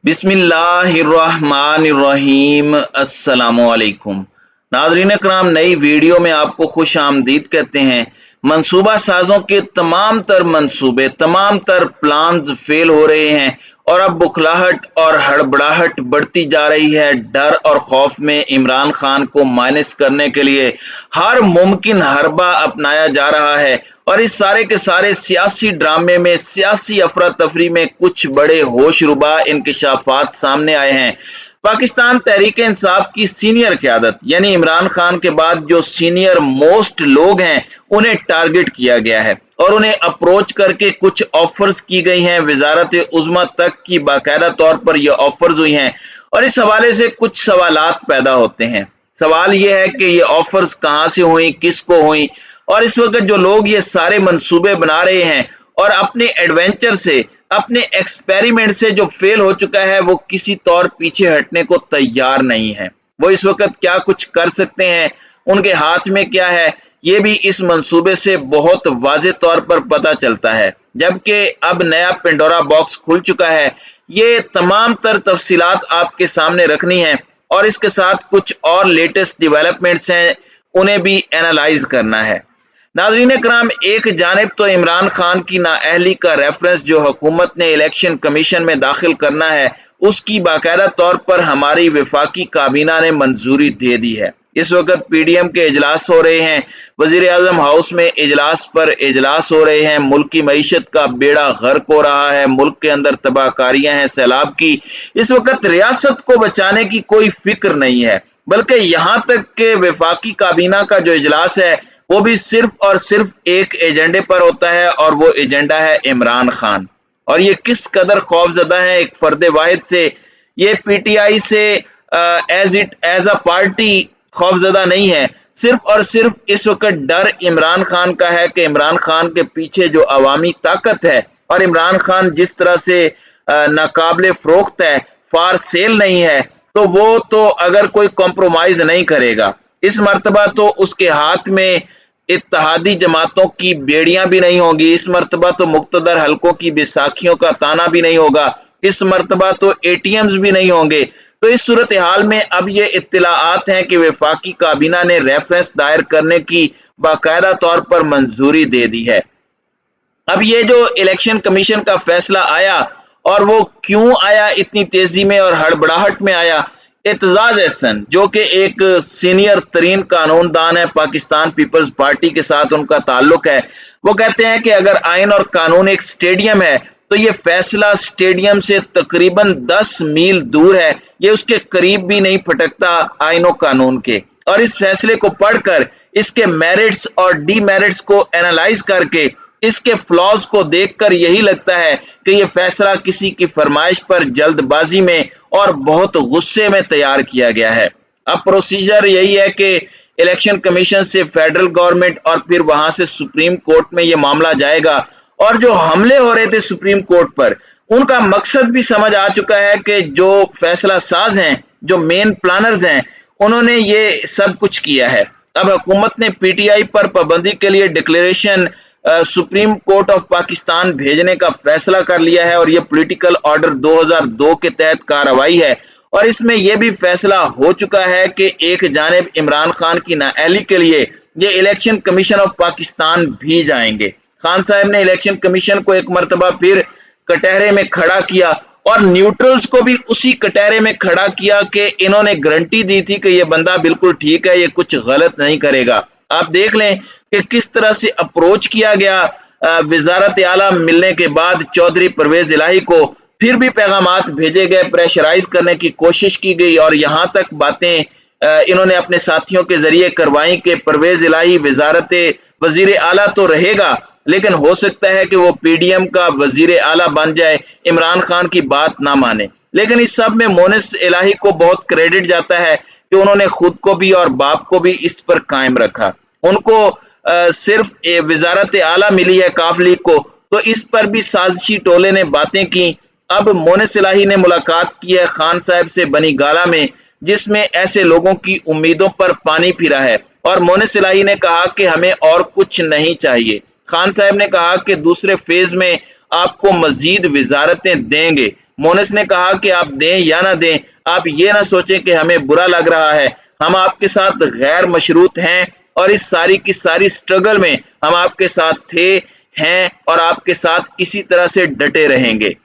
बिस्मिल्लाहिर्रहमानिर्रहीम। अस्सलामुअलैकुम नाज़रीन कराम, नई वीडियो में आपको खुश आमदीद कहते हैं। मंसूबा साजों के तमाम तर मंसूबे, तमाम तर प्लान्स फेल हो रहे हैं और अब बुखलाहट और हड़बड़ाहट बढ़ती जा रही है। डर और खौफ में इमरान खान को माइनस करने के लिए हर मुमकिन हरबा अपनाया जा रहा है और इस सारे के सारे सियासी ड्रामे में, सियासी अफरा तफरी में कुछ बड़े होशरुबा इंकशाफात सामने आए हैं। पाकिस्तान तहरीक इंसाफ की सीनियर क़यादत यानी इमरान खान के बाद जो सीनियर मोस्ट लोग हैं उन्हें टारगेट किया गया है और उन्हें अप्रोच करके कुछ ऑफर्स की गई हैं। वजारत उज़्मा तक की बाकायदा तौर पर यह ऑफर्स हुई हैं और इस हवाले से कुछ सवालात पैदा होते हैं। सवाल यह है कि ये ऑफर्स कहाँ से हुई, किसको हुई, और इस वक्त जो लोग ये सारे मंसूबे बना रहे हैं और अपने एडवेंचर से, अपने एक्सपेरिमेंट से जो फेल हो चुका है, वो किसी तौर पीछे हटने को तैयार नहीं है। वो इस वक्त क्या कुछ कर सकते हैं, उनके हाथ में क्या है, ये भी इस मंसूबे से बहुत वाज़ेह तौर पर पता चलता है। जबकि अब नया पेंडोरा बॉक्स खुल चुका है। ये तमाम तर तफसीलात आपके सामने रखनी है और इसके साथ कुछ और लेटेस्ट डेवलपमेंट्स हैं, उन्हें भी एनालाइज करना है। नाज़रीन कराम, एक जानिब तो इमरान खान की नाअहली का रेफरेंस जो हुकूमत ने इलेक्शन कमीशन में दाखिल करना है, उसकी बाकायदा तौर पर हमारी वफाकी काबीना ने मंजूरी दे दी है। इस वक्त पीडीएम के इजलास हो रहे हैं, वजीर आजम हाउस में इजलास पर इजलास हो रहे हैं। मुल्क की मईशत का बेड़ा गर्क हो रहा है, मुल्क के अंदर तबाहकारियां हैं सैलाब की। इस वक्त रियासत को बचाने की कोई फिक्र नहीं है, बल्कि यहाँ तक के वफाकी काबीना का जो इजलास है वो भी सिर्फ और सिर्फ एक एजेंडे पर होता है और वो एजेंडा है इमरान खान। और ये किस कदर खौफजदा है एक फर्द वाहिद से। ये पीटीआई से एज अ पार्टी खौफजदा नहीं है। सिर्फ और सिर्फ इस वक्त डर इमरान खान का है कि इमरान खान के पीछे जो अवामी ताकत है और इमरान खान जिस तरह से नाकाबिले फरोख्त है, फार सेल नहीं है, तो वो तो अगर कोई कॉम्प्रोमाइज नहीं करेगा, इस मर्तबा तो उसके हाथ में इत्तेहादी जमातों की बेड़ियां भी नहीं होंगी। इस मर्तबा तो मुक्तदर हलकों की बैसाखियों का ताना भी नहीं होगा। इस मर्तबा तो एटीएम्स भी नहीं होंगे। तो इस सूरत हाल में अब ये इत्तलाआत हैं कि वफाकी काबीना ने रेफरेंस दायर करने की बाकायदा तौर पर मंजूरी दे दी है। अब ये जो इलेक्शन कमीशन का फैसला आया, और वो क्यों आया इतनी तेजी में और हड़बड़ाहट में आया, एतजाज एहसन जो कि एक सीनियर तरीन कानूनदान है, पाकिस्तान पीपल्स पार्टी के साथ उनका ताल्लुक है, वो कहते हैं कि अगर आइन और कानून एक स्टेडियम है तो ये फैसला स्टेडियम से तकरीबन 10 मील दूर है। ये उसके करीब भी नहीं फटकता आइन और कानून के। और इस फैसले को पढ़कर, इसके मेरिट्स और डीमेरिट्स को एनालाइज करके, इसके फ्लॉज को देखकर यही लगता है कि यह फैसला किसी की फरमाइश पर जल्दबाजी में और बहुत गुस्से में तैयार किया गया है। अब प्रोसीजर यही है कि इलेक्शन कमीशन से फेडरल गवर्नमेंट और फिर वहां से सुप्रीम कोर्ट में यह मामला जाएगा। और जो हमले हो रहे थे सुप्रीम कोर्ट पर, उनका मकसद भी समझ आ चुका है कि जो फैसला साज हैं, जो मेन प्लानर्स हैं, उन्होंने ये सब कुछ किया है। अब हुकूमत ने पीटीआई पर पाबंदी के लिए declaration supreme court of Pakistan भेजने का फैसला कर लिया है और यह पॉलिटिकल ऑर्डर 2002 के तहत कार्रवाई है। और इसमें यह भी फैसला हो चुका है कि एक जानिब इमरान खान की नाअहली के लिए ये इलेक्शन कमीशन ऑफ पाकिस्तान भी जाएंगे। खान साहब ने इलेक्शन कमीशन को एक मरतबा फिर कटहरे में खड़ा किया और न्यूट्रल्स को भी उसी कटहरे में खड़ा किया कि इन्होंने गारंटी दी थी कि यह बंदा बिल्कुल ठीक है, ये कुछ गलत नहीं करेगा। आप देख लें कि किस तरह से अप्रोच किया गया। वजारत आला मिलने के बाद चौधरी परवेज इलाही को फिर भी पैगामात भेजे गए, प्रेशराइज करने की कोशिश की गई और यहाँ तक बातें इन्होंने अपने साथियों के जरिए करवाई कि परवेज इलाही वजीर आला तो रहेगा, लेकिन हो सकता है कि वो पीडीएम का वजीर आला बन जाए, इमरान खान की बात ना माने। लेकिन इस सब में मोनिस इलाही को बहुत क्रेडिट जाता है कि उन्होंने खुद को भी और बाप को भी इस पर कायम रखा। उनको सिर्फ वजारत आला मिली है काफ लीग को, तो इस पर भी साजिशी टोले ने बातें की। अब मोनिस इलाही ने मुलाकात की है खान साहब से बनी गाला में, जिसमें ऐसे लोगों की उम्मीदों पर पानी फिरा है और मोनिस इलाही ने कहा कि हमें और कुछ नहीं चाहिए। खान साहब ने कहा कि दूसरे फेज में आपको मजीद वजारतें देंगे। मोनिस ने कहा कि आप दें या ना दें, आप ये ना सोचें कि हमें बुरा लग रहा है, हम आपके साथ गैर मशरूत हैं और इस सारी की सारी स्ट्रगल में हम आपके साथ थे, हैं और आपके साथ इसी तरह से डटे रहेंगे।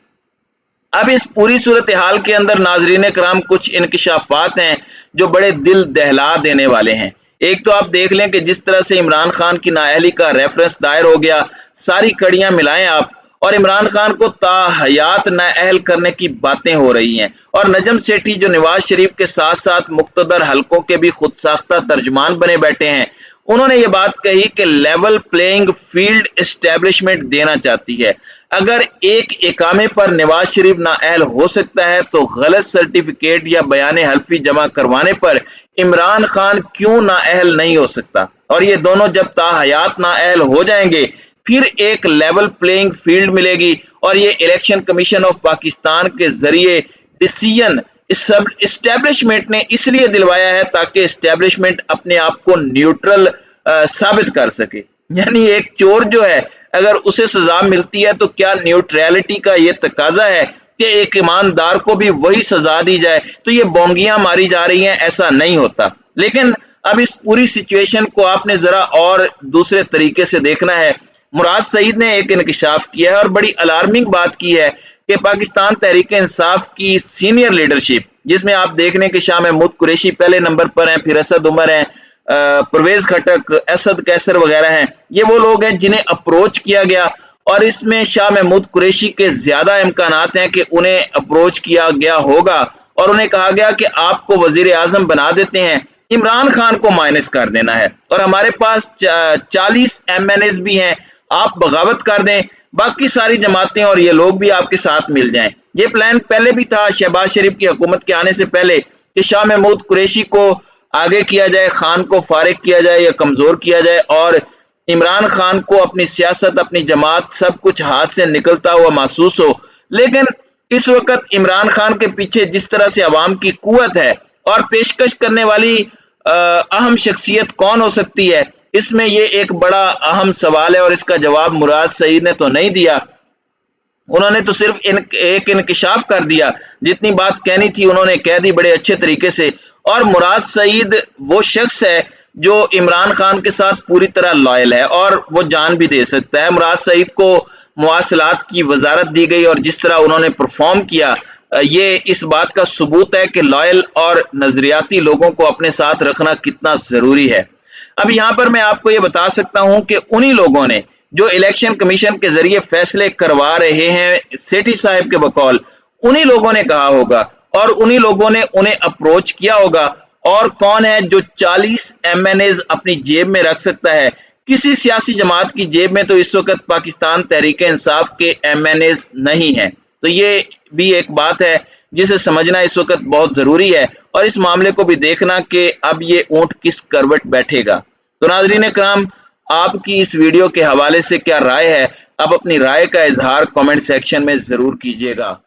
अब इस पूरी सूरत हाल के अंदर नाजरीन कराम कुछ इंकशाफात हैं जो बड़े दिल दहला देने वाले हैं। एक तो आप देख लें कि जिस तरह से इमरान खान की नाअहली का रेफरेंस दायर हो गया, सारी कड़ियां मिलाएं आप, और इमरान खान को ताहयात नाअहल करने की बातें हो रही हैं। और नजम सेठी जो नवाज शरीफ के साथ साथ मुक्तदर हलकों के भी खुद साख्ता तर्जमान बने बैठे हैं, उन्होंने ये बात कही कि लेवल प्लेइंग फील्ड एस्टेब्लिशमेंट देना चाहती है। अगर एक इकामे पर नवाज शरीफ नाअहल हो सकता है तो गलत सर्टिफिकेट या बयान हल्फी जमा करवाने पर इमरान खान क्यों नाअहल नहीं हो सकता? और ये दोनों जब ताहयात नाअहल हो जाएंगे फिर एक लेवल प्लेइंग फील्ड मिलेगी। और ये इलेक्शन कमीशन ऑफ पाकिस्तान के जरिए डिसीजन सब एस्टेब्लिशमेंट ने इसलिए दिलवाया है ताकि एस्टेब्लिशमेंट अपने आप को न्यूट्रल साबित कर सके। यानी एक चोर जो है अगर उसे सजा मिलती है तो क्या न्यूट्रलिटी का ये तकाजा है कि एक ईमानदार को भी वही सजा दी जाए? तो ये बोंगियां मारी जा रही हैं, ऐसा नहीं होता। लेकिन अब इस पूरी सिचुएशन को आपने जरा और दूसरे तरीके से देखना है। मुराद सईद ने एक इंकशाफ किया है और बड़ी अलार्मिंग बात की है कि पाकिस्तान तहरीक इंसाफ की सीनियर लीडरशिप, जिसमें आप देख लें कि शाह महमूद कुरैशी पहले नंबर पर हैं, फिर असद उमर हैं, परवेज खटक, असद कैसर वगैरह हैं, ये वो लोग हैं जिन्हें अप्रोच किया गया। और इसमें शाह महमूद कुरैशी के ज्यादा इम्कानात हैं कि उन्हें अप्रोच किया गया होगा और उन्हें कहा गया कि आपको वजीर आजम बना देते हैं, इमरान खान को माइनस कर देना है और हमारे पास 40 MNAs भी हैं, आप बगावत कर दें, बाकी सारी जमातें और ये लोग भी आपके साथ मिल जाएं। ये प्लान पहले भी था शहबाज शरीफ की हुकूमत के आने से पहले कि शाह महमूद कुरैशी को आगे किया जाए, खान को फारिग किया जाए या कमजोर किया जाए और इमरान खान को अपनी सियासत, अपनी जमात, सब कुछ हाथ से निकलता हुआ महसूस हो। लेकिन इस वक्त इमरान खान के पीछे जिस तरह से अवाम की कुव्वत है और पेशकश करने वाली अहम शख्सियत कौन हो सकती है, इसमें ये एक बड़ा अहम सवाल है और इसका जवाब मुराद सईद ने तो नहीं दिया। उन्होंने तो सिर्फ एक इंकशाफ कर दिया, जितनी बात कहनी थी उन्होंने कह दी बड़े अच्छे तरीके से। और मुराद सईद वो शख्स है जो इमरान खान के साथ पूरी तरह लॉयल है और वो जान भी दे सकता है। मुराद सईद को मुआसलात की वजारत दी गई और जिस तरह उन्होंने परफॉर्म किया, ये इस बात का सबूत है कि लॉयल और नजरियाती लोगों को अपने साथ रखना कितना जरूरी है। अब यहाँ पर मैं आपको ये बता सकता हूं कि उन्हीं लोगों ने जो इलेक्शन कमीशन के जरिए फैसले करवा रहे हैं सेठी साहब के बकौल, उन्हीं लोगों ने कहा होगा और उन्हीं लोगों ने उन्हें अप्रोच किया होगा। और कौन है जो 40 MNAs अपनी जेब में रख सकता है? किसी सियासी जमात की जेब में तो इस वक्त पाकिस्तान तहरीक इंसाफ के MNAs नहीं है। तो ये भी एक बात है जिसे समझना इस वक्त बहुत जरूरी है और इस मामले को भी देखना कि अब ये ऊंट किस करवट बैठेगा। तो नाज़रीन इकराम, आपकी इस वीडियो के हवाले से क्या राय है? आप अपनी राय का इजहार कमेंट सेक्शन में जरूर कीजिएगा।